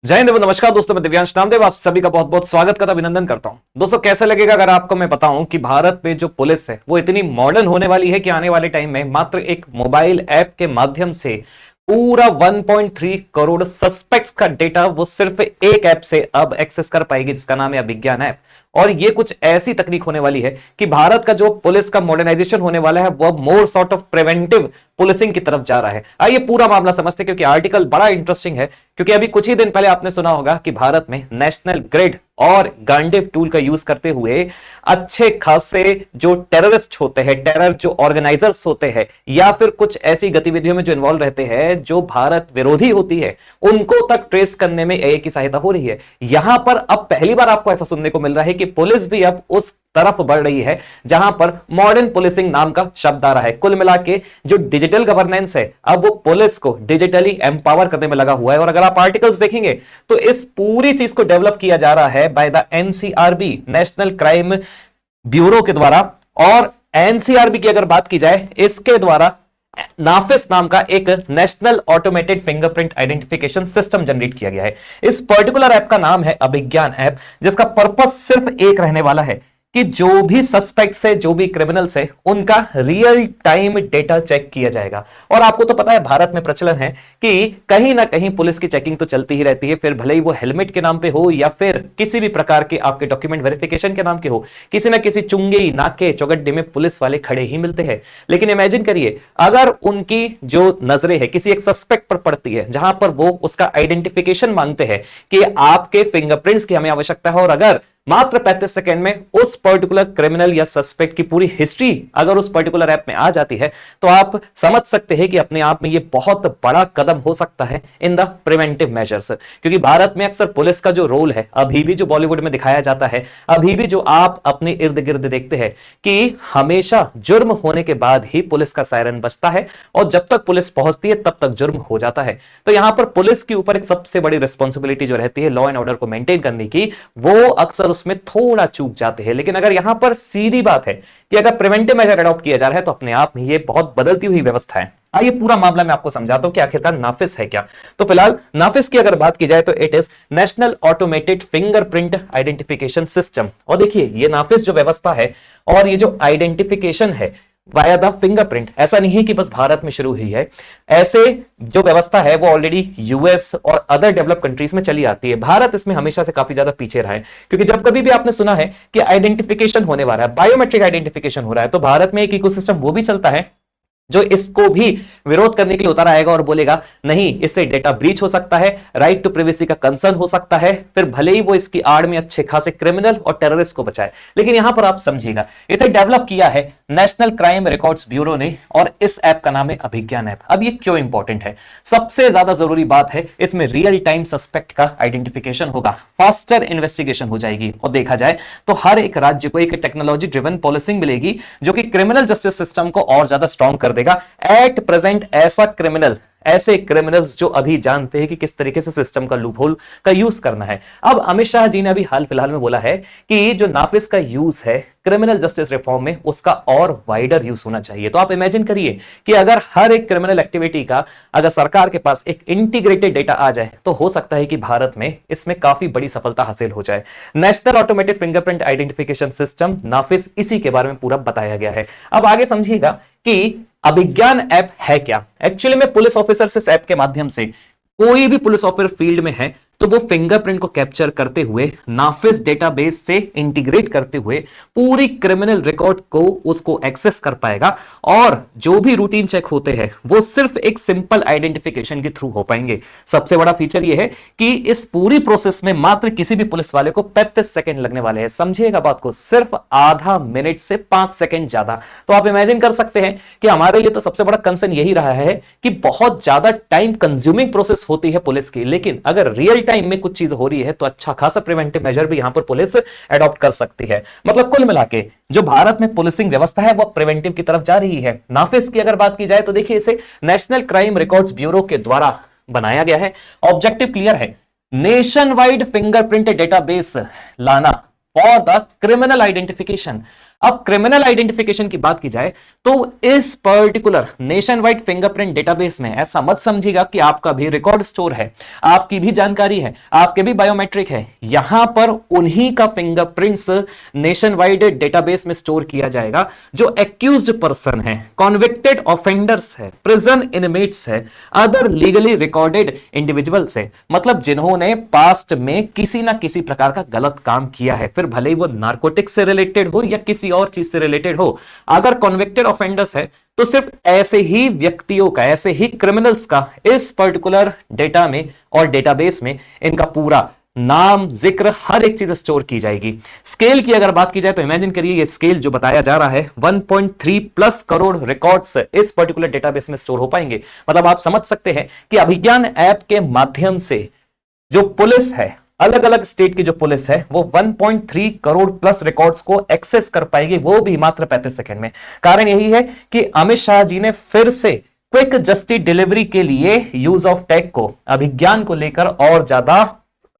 जय हिंद, नमस्कार दोस्तों। मैं दिव्यांश नामदेव आप सभी का बहुत बहुत स्वागत करता अभिनंदन करता हूं। दोस्तों कैसे लगेगा अगर आपको मैं बताऊं कि भारत में जो पुलिस है वो इतनी मॉडर्न होने वाली है कि आने वाले टाइम में मात्र एक मोबाइल ऐप के माध्यम से पूरा 1.3 करोड़ सस्पेक्ट्स का डेटा वो सिर्फ एक ऐप से अब एक्सेस कर पाएगी, जिसका नाम है अभिज्ञान ऐप। और ये कुछ ऐसी तकनीक होने वाली है कि भारत का जो पुलिस का मॉडर्नाइजेशन होने वाला है वो more sort of preventive policing की तरफ जा रहा है। आइए पूरा मामला समझते हैं, क्योंकि आर्टिकल बड़ा इंटरेस्टिंग है। क्योंकि अभी कुछ ही दिन पहले आपने सुना होगा कि भारत में नेशनल ग्रिड और गांडेव टूल का यूज करते हुए अच्छे खासे जो टेररिस्ट होते हैं, टेरर जो ऑर्गेनाइजर्स होते हैं या फिर कुछ ऐसी गतिविधियों में जो इन्वॉल्व रहते हैं जो भारत विरोधी होती है, उनको तक ट्रेस करने में एआई की सहायता हो रही है। यहां पर अब पहली बार आपको ऐसा सुनने को मिल रहा है कि पुलिस भी अब उस तरफ बढ़ रही है जहां पर मॉडर्न पुलिसिंग नाम का शब्द आ रहा है। कुल मिला के जो डिजिटल गवर्नेंस है अब वो पुलिस को डिजिटली एम्पावर करने में लगा हुआ है। और अगर आप आर्टिकल्स देखेंगे तो इस पूरी चीज को डेवलप किया जा रहा है by the NCRB, national crime bureau के द्वारा। और एनसीआरबी की अगर बात की जाए, इसके द्वारा नाफिस नाम का एक national automated fingerprint identification system generate किया गया है। इस पर्टिकुलर ऐप का नाम है अभिज्ञान ऐप, जिसका पर्पस सिर्फ एक रहने वाला है कि जो भी सस्पेक्ट्स है, जो भी क्रिमिनल्स है, उनका रियल टाइम डेटा चेक किया जाएगा। और आपको तो पता है भारत में प्रचलन है कि कहीं ना कहीं पुलिस की चेकिंग तो चलती ही रहती है, फिर भले ही वो हेलमेट के नाम पे हो या फिर किसी भी प्रकार के आपके डॉक्यूमेंट वेरिफिकेशन के नाम के हो, किसी ना किसी चुंगे नाके चौगड्डे में पुलिस वाले खड़े ही मिलते हैं। लेकिन इमेजिन करिए अगर उनकी जो नजरें है किसी एक सस्पेक्ट पर पड़ती है जहां पर वो उसका आइडेंटिफिकेशन मांगते हैं कि आपके फिंगरप्रिंट्स की हमें आवश्यकता है, और अगर मात्र 35 सेकंड में उस पर्टिकुलर क्रिमिनल या सस्पेक्ट की पूरी हिस्ट्री अगर उस पर्टिकुलर ऐप में आ जाती है, तो आप समझ सकते हैं कि अपने आप में यह बहुत बड़ा कदम हो सकता है इन द प्रिवेंटिव मेजर्स। क्योंकि भारत में अक्सर पुलिस का जो रोल है अभी भी जो बॉलीवुड में दिखाया जाता है, अभी भी जो आप अपने इर्द गिर्द देखते हैं कि हमेशा जुर्म होने के बाद ही पुलिस का सायरन बजता है और जब तक पुलिस पहुंचती है तब तक जुर्म हो जाता है। तो यहां पर पुलिस के ऊपर एक सबसे बड़ी रिस्पॉन्सिबिलिटी जो रहती है लॉ एंड ऑर्डर को मेंटेन करने की, वो अक्सर उसमें थोड़ा चूक जाते हैं। लेकिन अगर यहां पर सीधी बात है कि अगर प्रिवेंटिव मेजर अडॉप्ट किया जा रहा है तो अपने आप में ये बहुत बदलती हुई व्यवस्था है। आइए पूरा मामला मैं आपको समझाता हूं कि आखिरकार नाफिस है क्या। तो फिलहाल नाफिस की अगर बात की जाए तो it is national automated fingerprint identification system. और देखिए ये नाफिस जो व्यवस्था है और ये जो आइडेंटिफिकेशन है वाया द फिंगरप्रिंट, ऐसा नहीं है कि बस भारत में शुरू हुई है। ऐसे जो व्यवस्था है वो ऑलरेडी यूएस और अदर डेवलप कंट्रीज में चली आती है। भारत इसमें हमेशा से काफी ज्यादा पीछे रहा है, क्योंकि जब कभी भी आपने सुना है कि आइडेंटिफिकेशन होने वाला है, बायोमेट्रिक आइडेंटिफिकेशन हो रहा है, तो भारत में एक इकोसिस्टम वो भी चलता है जो इसको भी विरोध करने के लिए उतारा आएगा और बोलेगा नहीं, इससे डेटा ब्रीच हो सकता है, राइट टू प्राइवेसी का कंसर्न हो सकता है, फिर भले ही वो इसकी आड़ में अच्छे खासे क्रिमिनल और टेररिस्ट को बचाए। लेकिन यहां पर आप समझिएगा इसे डेवलप किया है नेशनल क्राइम रिकॉर्ड्स ब्यूरो ने और इस ऐप का नाम है अभिज्ञान ऐप। अब ये क्यों इंपॉर्टेंट है? सबसे ज्यादा जरूरी बात है इसमें रियल टाइम सस्पेक्ट का आइडेंटिफिकेशन होगा, फास्टर इन्वेस्टिगेशन हो जाएगी। और देखा जाए तो हर एक राज्य को एक टेक्नोलॉजी ड्रिवन पॉलिसिंग मिलेगी जो कि क्रिमिनल जस्टिस सिस्टम को और ज्यादा स्ट्रॉन्ग कर देगा। एट प्रेजेंट ऐसे क्रिमिनल्स जो अभी जानते हैं कि किस तरीके से सिस्टम का लूपहोल का यूज करना है। अब अमित शाह जी ने अभी हाल फिलहाल में बोला है कि जो नाफिस का यूज है क्रिमिनल जस्टिस रिफॉर्म में उसका और वाइडर यूज होना चाहिए। तो आप इमेजिन करिए कि अगर हर एक क्रिमिनल एक्टिविटी का अगर सरकार के पास एक इंटीग्रेटेड डेटा आ जाए तो हो सकता है कि भारत में इसमें काफी बड़ी सफलता हासिल हो जाए। National automated fingerprint identification system NAFIS, इसी के बारे में पूरा बताया गया है। अब आगे समझिएगा कि अभिज्ञान ऐप है क्या। एक्चुअली में पुलिस ऑफिसर इस ऐप के माध्यम से, कोई भी पुलिस ऑफिसर फील्ड में है तो वो फिंगरप्रिंट को कैप्चर करते हुए नाफिस डेटाबेस से इंटीग्रेट करते हुए पूरी क्रिमिनल रिकॉर्ड को उसको एक्सेस कर पाएगा। और जो भी रूटीन चेक होते हैं वो सिर्फ एक सिंपल आइडेंटिफिकेशन के थ्रू हो पाएंगे। सबसे बड़ा फीचर ये है कि इस पूरी प्रोसेस में मात्र किसी भी पुलिस वाले को 35 सेकंड लगने वाले हैं। समझिएगा बात को, सिर्फ आधा मिनट से 5 सेकंड ज्यादा। तो आप इमेजिन कर सकते हैं कि हमारे लिए तो सबसे बड़ा कंसर्न यही रहा है कि बहुत ज्यादा टाइम कंज्यूमिंग प्रोसेस होती है पुलिस की। लेकिन अगर रियल टाइम में कुछ चीज हो रही है तो अच्छा खासा प्रिवेंटिव मेजर भी यहां पर पुलिस एडॉप्ट कर सकती है। मतलब कुल मिला के जो भारत में पुलिसिंग व्यवस्था है वो प्रिवेंटिव की तरफ जा रही है। नाफिस की अगर बात की जाए तो देखिए इसे नेशनल क्राइम रिकॉर्ड्स ब्यूरो के द्वारा बनाया गया है। ऑब्जेक्टिव क्लियर है, नेशन वाइड फिंगरप्रिंट डेटाबेस लाना फॉर द क्रिमिनल आइडेंटिफिकेशन। अब क्रिमिनल आइडेंटिफिकेशन की बात की जाए तो इस particular nation wide fingerprint database में ऐसा मत समझिएगा कि आपका भी रिकॉर्ड स्टोर है, आपकी भी जानकारी है, आपके भी बायोमेट्रिक है। यहां पर उन्हीं का फिंगरप्रिंट्स नेशन वाइड डेटाबेस में स्टोर किया जाएगा जो एक्यूज्ड पर्सन है, कॉन्विक्टेड ऑफेंडर्स है, प्रिजन इनमेट्स है, अदर लीगली रिकॉर्डेड इंडिविजुअल्स है, मतलब जिन्होंने पास्ट में किसी ना किसी प्रकार का गलत काम किया है, फिर भले ही वो नार्कोटिक्स से रिलेटेड हो या किसी और चीज से रिलेटेड हो। अगर कॉन्विक्टेड ऑफेंडर्स है तो सिर्फ ऐसे ही व्यक्तियों का, ऐसे ही क्रिमिनल्स का इस पर्टिकुलर डेटा में और डेटाबेस में इनका पूरा नाम, जिक्र, हर एक चीज स्टोर की जाएगी। स्केल की अगर बात की जाए तो इमेजिन करिए ये स्केल जो बताया जा रहा है 1.3 प्लस करोड़ रिकॉर्ड्स इस पर्टिकुलर डेटाबेस में स्टोर हो पाएंगे। मतलब आप समझ सकते हैं कि अभिज्ञान ऐप के माध्यम से जो पुलिस है, अलग अलग स्टेट की जो पुलिस है, वो 1.3 करोड़ प्लस रिकॉर्ड्स को एक्सेस कर पाएगी, वो भी मात्र 35 सेकंड में। कारण यही है कि अमित शाह जी ने फिर से क्विक जस्टिस डिलीवरी के लिए यूज ऑफ टेक को, अभिज्ञान को लेकर और ज्यादा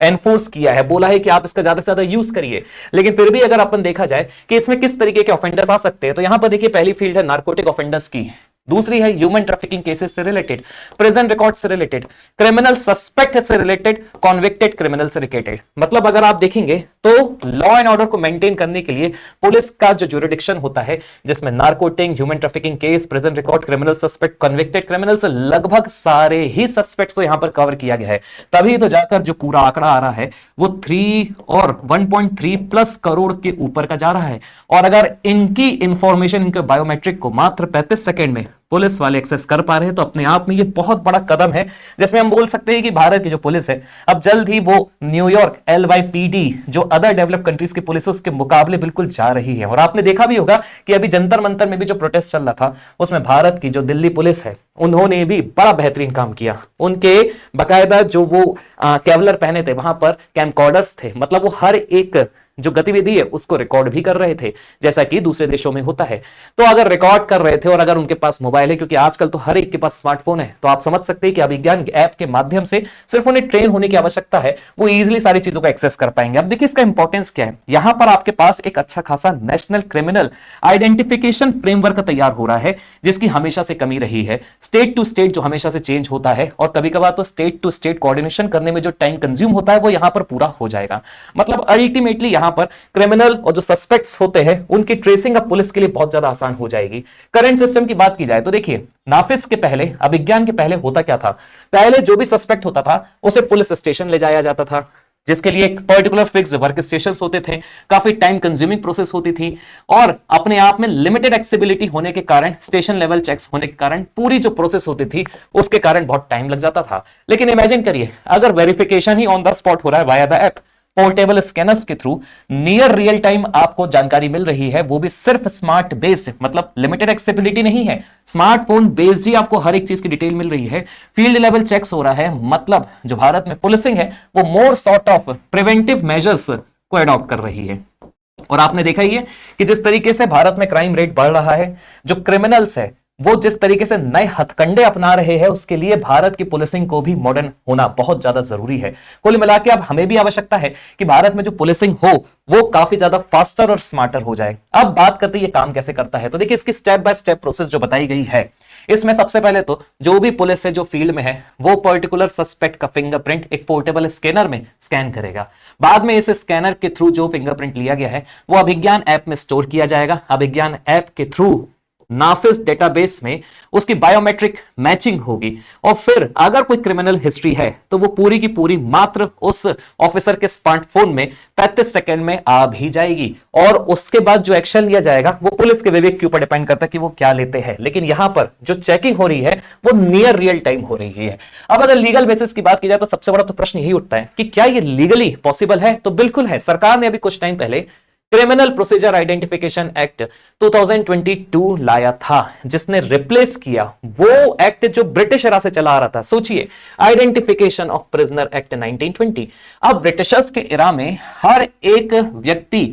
एनफोर्स किया है, बोला है कि आप इसका ज्यादा से ज्यादा यूज करिए। लेकिन फिर भी अगर अपन देखा जाए कि इसमें किस तरीके के ऑफेंडर्स आ सकते हैं, तो यहां पर देखिए पहली फील्ड है नार्कोटिक ऑफेंडर्स की, दूसरी है ह्यूमन ट्रैफिकिंग केसेस से रिलेटेड, प्रिजन रिकॉर्ड से रिलेटेड, क्रिमिनल सस्पेक्ट से रिलेटेड, कॉन्विक्टेड क्रिमिनल से रिलेटेड। मतलब अगर आप देखेंगे तो लॉ एंड ऑर्डर को मेंटेन करने के लिए पुलिस का जो ज्यूरिडिक्शन होता है, जिसमें narcotic, human trafficking case, prison record, criminal suspect, convicted criminals, लगभग सारे ही सस्पेक्ट्स को यहां पर कवर किया गया है। तभी तो जाकर जो पूरा आंकड़ा आ रहा है वो 3 और 1.3 प्लस करोड़ के ऊपर का जा रहा है। और अगर इनकी इंफॉर्मेशन, इनके बायोमेट्रिक को मात्र 35 सेकंड में पुलिस वाले एक्सेस कर पा रहे हैं, तो अपने आप में ये बहुत बड़ा कदम है, जिसमें हम बोल सकते हैं कि भारत की जो पुलिस है अब जल्द ही वो न्यूयॉर्क LYPD जो अदर डेवलप्ड कंट्रीज की पुलिस उसके मुकाबले बिल्कुल जा रही है। और आपने देखा भी होगा कि अभी जंतर मंतर में भी जो प्रोटेस्ट चल रहा था, उसमें भारत की जो दिल्ली पुलिस है उन्होंने भी बड़ा बेहतरीन काम किया। उनके बकायदा जो वो कैवलर पहने थे, वहां पर कैमकॉर्डर्स थे, मतलब वो हर एक जो गतिविधि है उसको रिकॉर्ड भी कर रहे थे, जैसा कि दूसरे देशों में होता है। तो अगर रिकॉर्ड कर रहे थे और अगर उनके पास मोबाइल है, क्योंकि आजकल तो हर एक के पास स्मार्टफोन है, तो आप समझ सकते हैं कि अभिज्ञान ऐप के माध्यम से सिर्फ उन्हें ट्रेन होने की आवश्यकता है, वो इजीली सारी चीजों को एक्सेस कर पाएंगे। अब देखिए इसका इंपॉर्टेंस क्या है। यहां पर आपके पास एक अच्छा खासा नेशनल क्रिमिनल आइडेंटिफिकेशन फ्रेमवर्क तैयार हो रहा है, जिसकी हमेशा से कमी रही है। स्टेट टू स्टेट जो हमेशा से चेंज होता है, और कभी कभार तो स्टेट टू स्टेट कोऑर्डिनेशन करने में जो टाइम कंज्यूम होता है वो यहां पर पूरा हो जाएगा। मतलब अल्टीमेटली यहां पर क्रिमिनल और जो सस्पेक्ट्स होते हैं उनकी ट्रेसिंग अब पुलिस के लिए बहुत ज्यादा आसान हो जाएगी। करंट सिस्टम की बात की जाए तो देखिए नाफिस के पहले, अभिज्ञान के पहले होता क्या था, पहले जो भी सस्पेक्ट होता था उसे पुलिस स्टेशन ले जाया जाता था, जिसके लिए एक पर्टिकुलर फिक्स वर्क स्टेशन होते थे, काफी टाइम कंज्यूमिंग प्रोसेस होती थी, और अपने आप में लिमिटेड एक्सेसिबिलिटी होने के कारण, स्टेशन लेवल चेक्स होने के कारण पूरी जो प्रोसेस होती थी उसके कारण बहुत टाइम लग जाता था। लेकिन इमेजिन करिए अगर verification he on the spot हो रहा है via the app, portable scanners के थ्रू नियर रियल टाइम आपको जानकारी मिल रही है, वो भी सिर्फ स्मार्ट बेस्ड, मतलब लिमिटेड एक्सेसिबिलिटी नहीं है, स्मार्टफोन बेस्ड ही आपको हर एक चीज की डिटेल मिल रही है, फील्ड लेवल चेक्स हो रहा है। मतलब जो भारत में पुलिसिंग है वो more sort of preventive measures को अडॉप्ट कर रही है। और आपने देखा ही है कि जिस तरीके से भारत में क्राइम रेट बढ़ रहा है, जो क्रिमिनल्स है वो जिस तरीके से नए हथकंडे अपना रहे हैं, उसके लिए भारत की पुलिसिंग को भी मॉडर्न होना बहुत ज्यादा जरूरी है। कुल मिला के अब हमें भी आवश्यकता है कि भारत में जो पुलिसिंग हो वो काफी ज्यादा फास्टर और स्मार्टर हो जाए। अब बात करते हैं ये काम कैसे करता है, तो देखिए इसकी स्टेप बाय स्टेप प्रोसेस जो बताई गई है, इसमें सबसे पहले तो जो भी पुलिस है जो फील्ड में है वो पर्टिकुलर सस्पेक्ट का फिंगरप्रिंट एक पोर्टेबल स्कैनर में स्कैन करेगा। बाद में इस स्कैनर के थ्रू जो फिंगरप्रिंट लिया गया है वो अभिज्ञान ऐप में स्टोर किया जाएगा। अभिज्ञान ऐप के थ्रू नाफिस डेटाबेस में उसकी बायोमेट्रिक मैचिंग होगी, और फिर अगर कोई क्रिमिनल हिस्ट्री है तो वो पूरी की पूरी मात्र उस ऑफिसर के स्मार्टफोन में 35 सेकंड में आ भी जाएगी। और उसके बाद जो एक्शन लिया जाएगा वो पुलिस के विवेक के ऊपर डिपेंड करता है कि वो क्या लेते हैं। लेकिन यहां पर जो चेकिंग हो रही है वो नियर रियल टाइम हो रही है। अब अगर लीगल बेसिस की बात की जाए तो सबसे बड़ा तो प्रश्न यही उठता है कि क्या ये लीगली पॉसिबल है, तो बिल्कुल है। सरकार ने अभी कुछ टाइम पहले क्रिमिनल प्रोसीजर आइडेंटिफिकेशन एक्ट 2022 लाया था, जिसने रिप्लेस किया वो एक्ट जो ब्रिटिश एरा से चला आ रहा था। सोचिए, आइडेंटिफिकेशन ऑफ प्रिजनर एक्ट 1920। अब ब्रिटिशर्स के एरा में हर एक व्यक्ति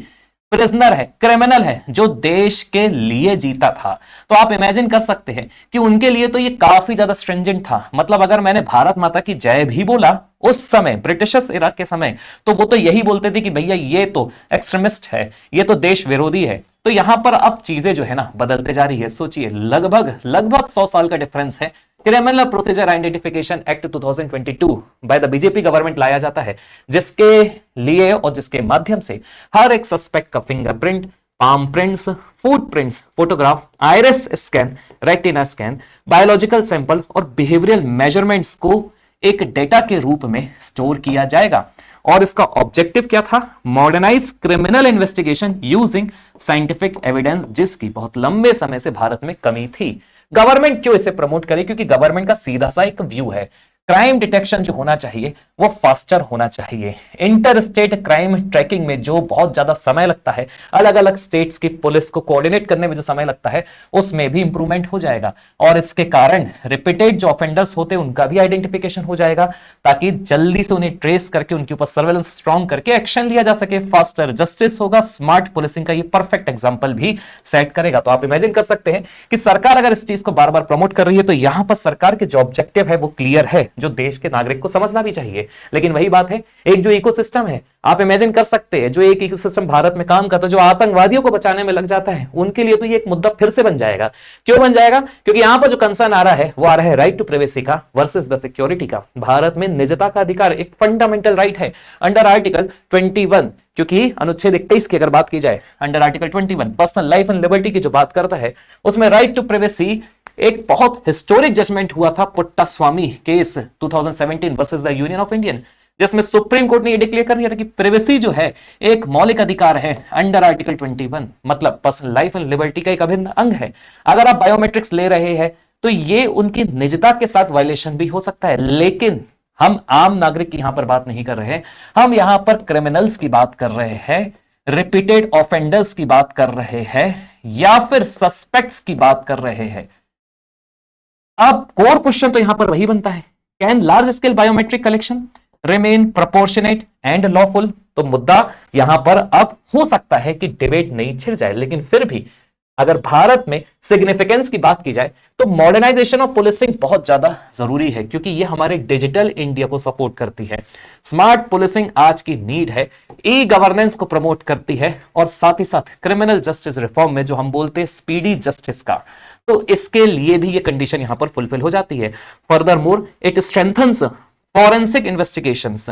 प्रिजनर है, क्रिमिनल है, जो देश के लिए जीता था। तो आप इमेजिन कर सकते हैं कि उनके लिए तो ये काफी ज्यादा स्ट्रिंजेंट था। मतलब अगर मैंने भारत माता की जय भी बोला उस समय ब्रिटिशर्स इरा के समय, तो वो तो यही बोलते थे कि भैया ये तो एक्सट्रीमिस्ट है, ये तो देश विरोधी है। तो यहां पर अब चीजें जो है ना बदलते जा रही है। सोचिए लगभग लगभग 100 साल का डिफरेंस है। Criminal procedure identification act 2022 by the BJP government लाया जाता है, जिसके लिए और जिसके माध्यम से हर एक सस्पेक्ट का fingerprint, palm prints, foot prints, photograph, iris scan, retina scan, biological sample और बिहेवियरल मेजरमेंट्स को एक डेटा के रूप में स्टोर किया जाएगा। और इसका ऑब्जेक्टिव क्या था? Modernise criminal investigation using scientific evidence, जिसकी बहुत लंबे समय से भारत में कमी थी। गवर्नमेंट क्यों इसे प्रमोट करे? क्योंकि गवर्नमेंट का सीधा सा एक व्यू है, क्राइम डिटेक्शन जो होना चाहिए वो फास्टर होना चाहिए। इंटर स्टेट क्राइम ट्रैकिंग में जो बहुत ज्यादा समय लगता है, अलग अलग स्टेट्स की पुलिस को कोऑर्डिनेट करने में जो समय लगता है, उसमें भी इंप्रूवमेंट हो जाएगा। और इसके कारण रिपीटेड जो ऑफेंडर्स होते हैं उनका भी आइडेंटिफिकेशन हो जाएगा, ताकि जल्दी से उन्हें ट्रेस करके उनके ऊपर सर्वेलेंस स्ट्रॉन्ग करके एक्शन लिया जा सके। फास्टर जस्टिस होगा। स्मार्ट पुलिसिंग का ये परफेक्ट एग्जांपल भी सेट करेगा। तो आप इमेजिन कर सकते हैं कि सरकार अगर इस चीज को बार बार प्रमोट कर रही है, तो यहां पर सरकार के जो ऑब्जेक्टिव है वो क्लियर है, जो देश के नागरिक को समझना भी चाहिए। लेकिन वही बात है, एक जो इकोसिस्टम है, आप इमेजिन कर सकते हैं, जो एक इकोसिस्टम भारत में काम करता है, जो आतंकवादियों को बचाने में लग जाता है, उनके लिए तो ये एक मुद्दा फिर से बन जाएगा। क्यों बन जाएगा? क्योंकि यहां पर जो कंसर्न आ रहा है वो आ रहा है राइट टू प्राइवेसी का वर्सेस द सिक्योरिटी का। भारत में निजता का अधिकार एक फंडामेंटल राइट है अंडर आर्टिकल 21, क्योंकि अनुच्छेद 21 की अगर बात की जाए, under article 21 personal life and liberty की जो बात करता है, उसमें राइट टू प्राइवेसी एक बहुत हिस्टोरिक जजमेंट हुआ था, Puttaswamy case 2017 versus the union of Indian, जिसमें सुप्रीम कोर्ट ने यह डिक्लेयर कर दिया था कि प्राइवेसी जो है एक मौलिक अधिकार है अंडर आर्टिकल 21, मतलब पर्सनल लाइफ एंड लिबर्टी का एक अभिन्न अंग है। अगर आप बायोमेट्रिक्स ले रहे हैं तो ये उनकी निजता के साथ वायलेशन भी हो सकता है। लेकिन हम आम नागरिक की यहां पर बात नहीं कर रहे हैं, हम यहां पर क्रिमिनल्स की बात कर रहे हैं, रिपीटेड ऑफेंडर्स की बात कर रहे हैं, या फिर सस्पेक्ट्स की बात कर रहे हैं। अब कोर क्वेश्चन तो यहां पर वही बनता है, can large scale biometric collection remain proportionate and lawful? तो मुद्दा यहां पर अब हो सकता है कि डिबेट नहीं छिड़ जाए, लेकिन फिर भी अगर भारत में सिग्निफिकेंस की बात की जाए तो मॉडर्नाइजेशन ऑफ पुलिसिंग बहुत ज्यादा जरूरी है, क्योंकि ये हमारे डिजिटल इंडिया को सपोर्ट करती है। स्मार्ट पुलिसिंग आज की नीड है, ई गवर्नेंस को प्रमोट करती है, और साथ ही साथ क्रिमिनल जस्टिस रिफॉर्म में जो हम बोलते हैं स्पीडी जस्टिस का, तो इसके लिए भी ये कंडीशन यहां पर फुलफिल हो जाती है। Further more it strengthens forensic investigations,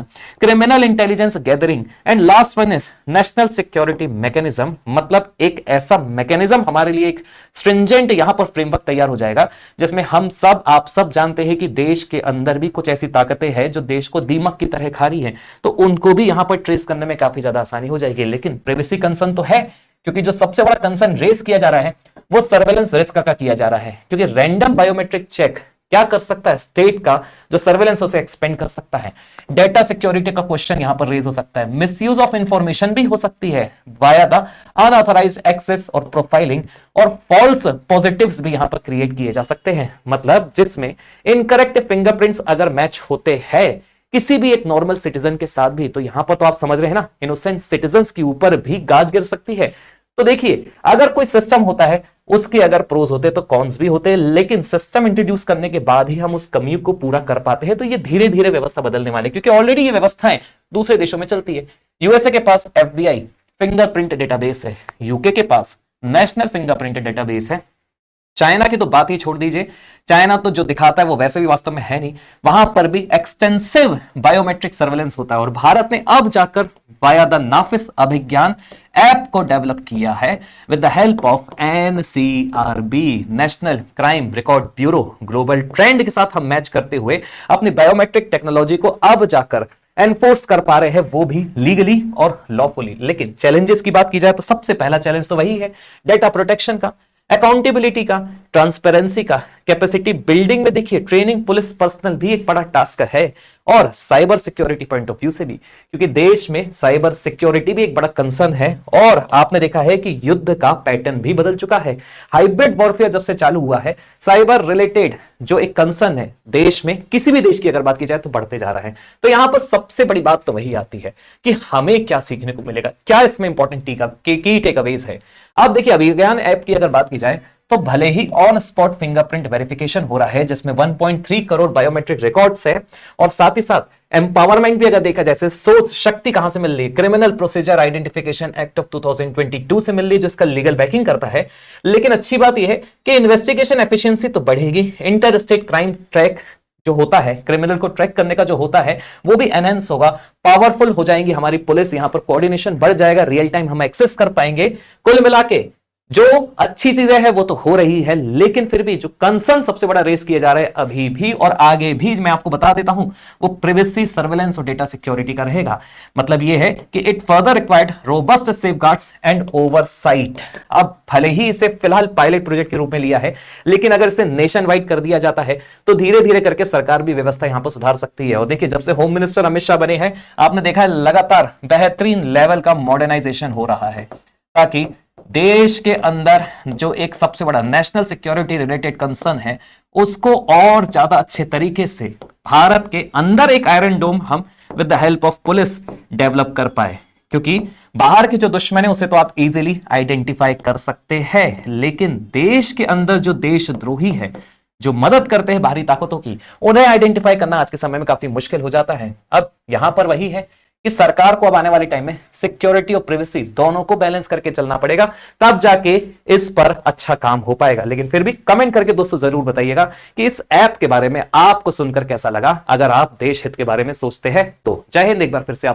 criminal intelligence gathering and last one is national security mechanism। मतलब एक ऐसा मैकेनिज्म हमारे लिए एक stringent यहां पर फ्रेमवर्क तैयार हो जाएगा, जिसमें हम सब आप सब जानते हैं कि देश के अंदर भी कुछ ऐसी ताकतें हैं जो देश को दीमक की तरह खा रही हैं, तो उनको भी यहां पर ट्रेस करने में काफी ज्यादा आसानी हो जाएगी। लेकिन प्राइवेसी कंसर्न तो है, क्योंकि जो सबसे बड़ा कंसर्न रेस किया जा रहा है वो सर्वेलेंस रिस्क का किया जा रहा है, क्योंकि रैंडम बायोमेट्रिक चेक क्या कर सकता है, स्टेट का जो सर्वेलेंस उसे एक्सपेंड कर सकता है। डेटा सिक्योरिटी का क्वेश्चन यहां पर रेज हो सकता है, मिसयूज ऑफ इंफॉर्मेशन भी हो सकती है वाया द अनऑथराइज्ड एक्सेस और प्रोफाइलिंग, और फॉल्स पॉजिटिव्स भी यहां पर क्रिएट किए जा सकते हैं। मतलब जिसमें इनकरेक्ट फिंगरप्रिंट्स अगर मैच होते हैं किसी भी एक नॉर्मल सिटीजन के साथ भी, तो यहां पर तो आप समझ रहे हैं ना, इनोसेंट सिटीजन्स के ऊपर भी गाज गिर सकती है। तो देखिए, अगर कोई सिस्टम होता है उसके अगर प्रोज होते तो कॉन्स भी होते हैं, लेकिन सिस्टम इंट्रोड्यूस करने के बाद ही हम उस कमी को पूरा कर पाते हैं। तो ये धीरे धीरे व्यवस्था बदलने वाली, क्योंकि ऑलरेडी ये व्यवस्थाएं दूसरे देशों में चलती है। यूएसए के पास एफबीआई फिंगरप्रिंट डेटाबेस है, यूके के पास नेशनल फिंगरप्रिंट डेटाबेस है, चाइना की तो बात ही छोड़ दीजिए, चाइना तो जो दिखाता है वो वैसे भी वास्तव में है नहीं, वहां पर भी एक्सटेंसिव बायोमेट्रिक सर्वेलेंस होता है। और भारत ने अब जाकर via the Nafis Abhijnana app को डेवलप किया है with the help of NCRB, national crime record bureau. Global trend के साथ हम मैच करते हुए अपनी बायोमेट्रिक टेक्नोलॉजी को अब जाकर एनफोर्स कर पा रहे हैं, वो भी लीगली और लॉफुली। लेकिन चैलेंजेस की बात की जाए तो सबसे पहला चैलेंज तो वही है डेटा प्रोटेक्शन का, अकाउंटेबिलिटी का, ट्रांसपेरेंसी का, कैपेसिटी बिल्डिंग में देखिए ट्रेनिंग पुलिस पर्सनल भी एक बड़ा टास्क है, और cyber security point of view से भी, क्योंकि देश में साइबर सिक्योरिटी भी एक बड़ा कंसर्न है और आपने देखा है कि युद्ध का पैटर्न भी बदल चुका है। हाइब्रिड वॉरफेयर जब से चालू हुआ है, साइबर रिलेटेड जो एक कंसर्न है देश में, किसी भी देश की अगर बात की जाए तो बढ़ते जा रहा है। तो यहां पर सबसे बड़ी बात तो वही आती है कि हमें क्या सीखने को मिलेगा, क्या इसमें इंपॉर्टेंट की टेकअवेज है। अब देखिए अभिज्ञान ऐप की अगर बात की जाए तो भले ही ऑन स्पॉट फिंगरप्रिंट वेरिफिकेशन हो रहा है जिसमें 1.3 करोड़ बायोमेट्रिक रिकॉर्ड्स है, और साथ ही साथ एम्पावरमेंट भी अगर देखा जैसे सोच शक्ति कहां से मिल रही है, criminal procedure identification act of 2022 से मिल रही है जो इसका लीगल बैकिंग करता है। लेकिन अच्छी बात यह है कि इन्वेस्टिगेशन एफिशिएंसी तो बढ़ेगी, इंटर स्टेट क्राइम ट्रैक जो होता है, क्रिमिनल को ट्रैक करने का जो होता है वो भी एनहेंस होगा, पावरफुल हो जाएंगी हमारी पुलिस, यहां पर कोऑर्डिनेशन बढ़ जाएगा, रियल टाइम हम एक्सेस कर पाएंगे। कुल मिला के जो अच्छी चीजें हैं वो तो हो रही है, लेकिन फिर भी जो कंसर्न सबसे बड़ा रेस किया जा रहा है अभी भी और आगे भी, मैं आपको बता देता हूं, वो प्राइवेसी, सर्वेलेंस और डेटा सिक्योरिटी का रहेगा। मतलब ये है कि it further required robust safeguards and oversight. अब भले ही इसे फिलहाल पायलट प्रोजेक्ट के रूप में लिया है, लेकिन अगर इसे नेशन वाइड कर दिया जाता है तो धीरे धीरे करके सरकार भी व्यवस्था यहां पर सुधार सकती है। और देखिए जब से होम मिनिस्टर अमित शाह बने हैं, आपने देखा है लगातार बेहतरीन लेवल का मॉडर्नाइजेशन हो रहा है, ताकि देश के अंदर जो एक सबसे बड़ा नेशनल सिक्योरिटी रिलेटेड कंसर्न है उसको और ज्यादा अच्छे तरीके से भारत के अंदर एक आयरन डोम हम with the help of police develop कर पाए। क्योंकि बाहर के जो दुश्मन है उसे तो आप इजीली आइडेंटिफाई कर सकते हैं, लेकिन देश के अंदर जो देशद्रोही है, जो मदद करते हैं बाहरी ताकतों की, उन्हें आइडेंटिफाई करना आज के समय में काफी मुश्किल हो जाता है। अब यहां पर वही है कि सरकार को अब आने वाले टाइम में सिक्योरिटी और प्राइवेसी दोनों को बैलेंस करके चलना पड़ेगा, तब जाके इस पर अच्छा काम हो पाएगा। लेकिन फिर भी कमेंट करके दोस्तों जरूर बताइएगा कि इस ऐप के बारे में आपको सुनकर कैसा लगा, अगर आप देश हित के बारे में सोचते हैं तो। जय हिंद। एक बार फिर से आप